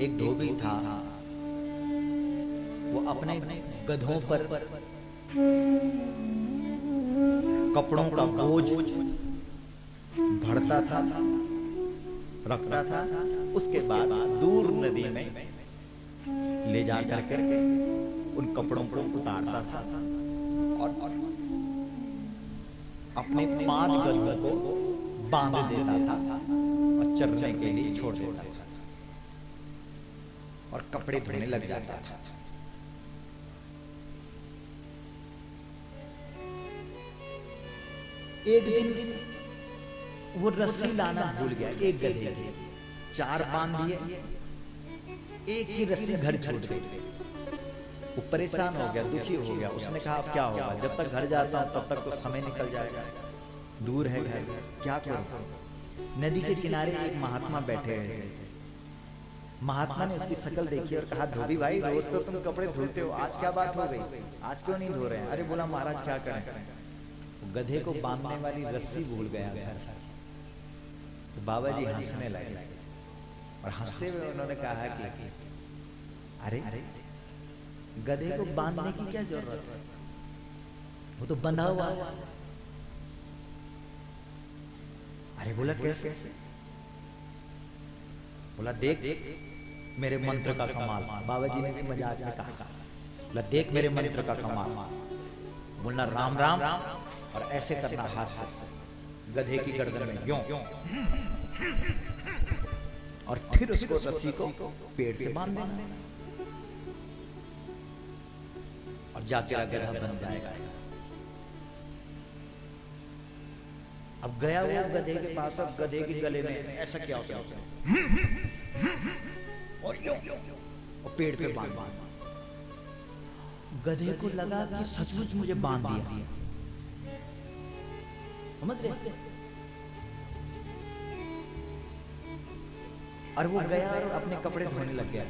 एक धोबी था, वो अपने गधों पर कपड़ों का बोझ भरता था, रखता था। उसके बाद दूर नदी में ले जा करके उन कपड़ों को उतारता था और अपने 5 गधों को बांध देता था और चरने के लिए छोड़ देता था और कपड़े धोने लग जाता था। एक दिन वो रस्सी लाना भूल गया, एक गधे की 4 बांध दिए, एक ही रस्सी घर छोड़ गई। वो परेशान हो गया, दुखी हो गया। उसने कहा अब क्या होगा, जब तक घर जाता हूं तब तक तो समय निकल जाएगा, दूर है घर, क्या करूं। नदी के किनारे एक महात्मा बैठे हुए थे। महात्मा ने उसकी शक्ल देखी और कहा धोबी भाई, रोज तो तुम कपड़े धुलते हो, आज क्या बात हो गई, आज क्यों नहीं धो रहे हैं। अरे बोला महाराज क्या करें, गधे को बांधने वाली रस्सी भूल गया घर। तो बाबा जी हंसने लगे और हंसते हुए उन्होंने कहा कि अरे गधे को बांधने की क्या जरूरत है, वो तो बंधा हुआ है। अरे बोला कैसे। बोला देख मेरे मंत्र का कमाल। बाबा जी ने भी मजाक में कहा, बोला देख मेरे मंत्र का कमाल। बोलना राम राम और ऐसे करना हाथ से गधे की गर्दन में यूं और फिर उसको रस्सी को पेड़ से बांध देना और जाके गधा बन जाएगा। अब गया वो गधे के पास और गधे के गले में ऐसा क्या होता है और पेड़ पे बांध। गधे को लगा कि सचमुच मुझे बांध दिया, समझ रहे। और वो गया और अपने कपड़े धोने लग गया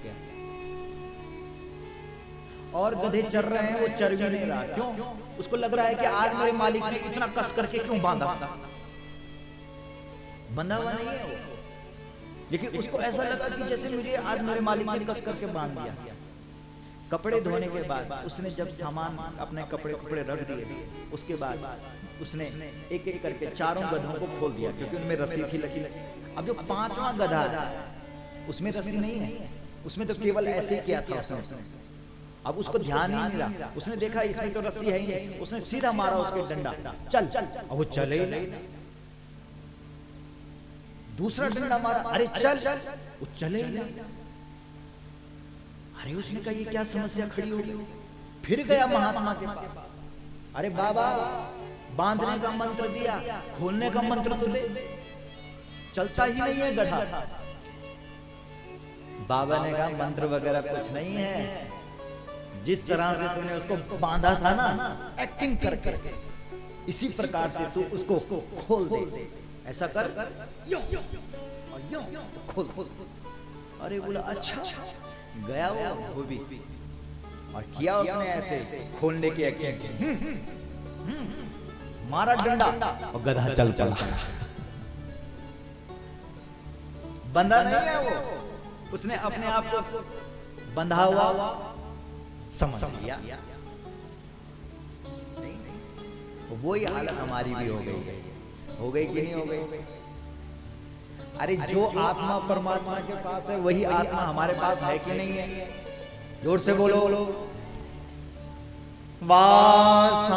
और गधे चर रहे हैं, वो चर भी नहीं रहा। क्यों? उसको लग रहा है कि आज मेरे मालिक ने इतना कस करके क्यों बांधा, बंधा हुआ नहीं है वो, लेकिन उसको ऐसा लगा कि जैसे मुझे आज मेरे मालिक ने कस करके बांध दिया। कपड़े धोने के बाद उसने जब सामान अपने कपड़े रख दिए, उसके बाद उसने एक एक करके 4 गधों को खोल दिया, क्योंकि उनमें रस्सी थी लगी। अब जो 5वां गधा उसमें रस्सी नहीं है, उसमें तो केवल ऐसे ही किया था उसने। अब उसको ध्यान ही नहीं रहा, उसने देखा इसमें तो रस्सी है ही नहीं, उसने सीधा मारा उसके डंडा, चल। अब वो चले ही नहीं। दूसरा डंडा मारा, अरे चल, वो चले ही नहीं। अरे उसने कहा ये क्या समस्या खड़ी हो गई। फिर गया महात्मा के पास, अरे बाबा बांधने का मंत्र दिया, खोलने का मंत्र तो दे, चलता ही नहीं है गधा। बाबा ने कहा मंत्र वगैरह कुछ नहीं है, जिस तरह से तूने उसको बांधा था ना एक्टिंग करके, इसी प्रकार से तू उसको खोल दे। ऐसा कर यो और यो खोल। अरे बोला अच्छा। गया वो भी और किया उसने ऐसे खोलने की एक्टिंग, मारा डंडा और गधा चल पड़ा। बंधा नहीं है वो, उसने अपने आप को बंधा हुआ समझ लिया। वही हालत हमारी भी हो गई कि नहीं हो गई। अरे जो आत्मा परमात्मा के पास है वही आत्मा हमारे पास है कि नहीं है। जोर से बोलो। वासांसि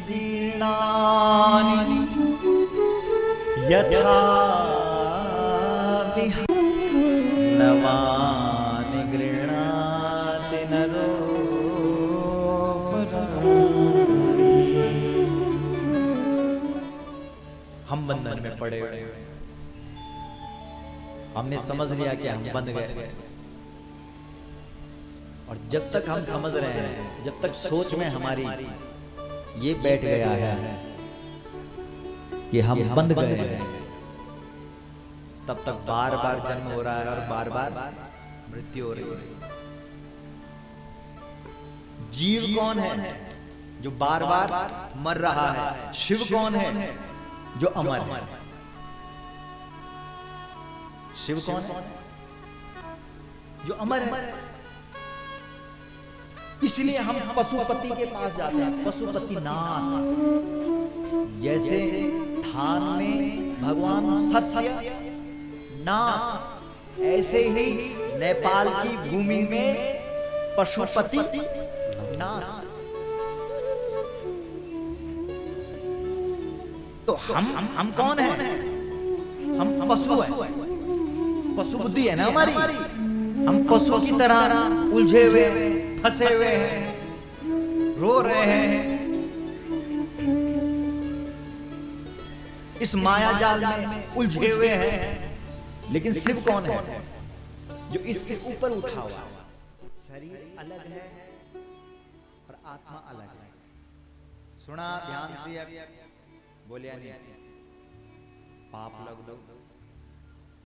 जीर्णानि यथा नवानि गृह्णाति नरो। हम बंधन में पड़े हुए, हमने समझ लिया कि हम बंध गए। और जब तक हम समझ रहे हैं, जब तक सोच में हमारी ये बैठ गया है कि हम बंध गए हैं, तब तक बार बार जन्म हो रहा है और बार बार मृत्यु हो रही है। जीव कौन है जो बार बार मर रहा है? शिव कौन है जो अमर है? शिव कौन है? जो अमर है। इसलिए हम पशुपति के पास जाते हैं, पशुपति नाथ। जैसे थान में भगवान सत्य नाथ, ऐसे ही नेपाल की भूमि में पशुपति नाथ। तो हम कौन है? हम पशु हैं, पशु बुद्धि है ना हमारी। हम पशु की तरह उलझे हुए हैं, फंसे हुए हैं, रो रहे हैं इस माया जाल में, उलझे हुए हैं। लेकिन शिव कौन है? जो इससे ऊपर उठा हुआ। शरीर अलग है और आत्मा अलग है। सुना ध्यान से? अब बोलिया नहीं, पाप लग दो।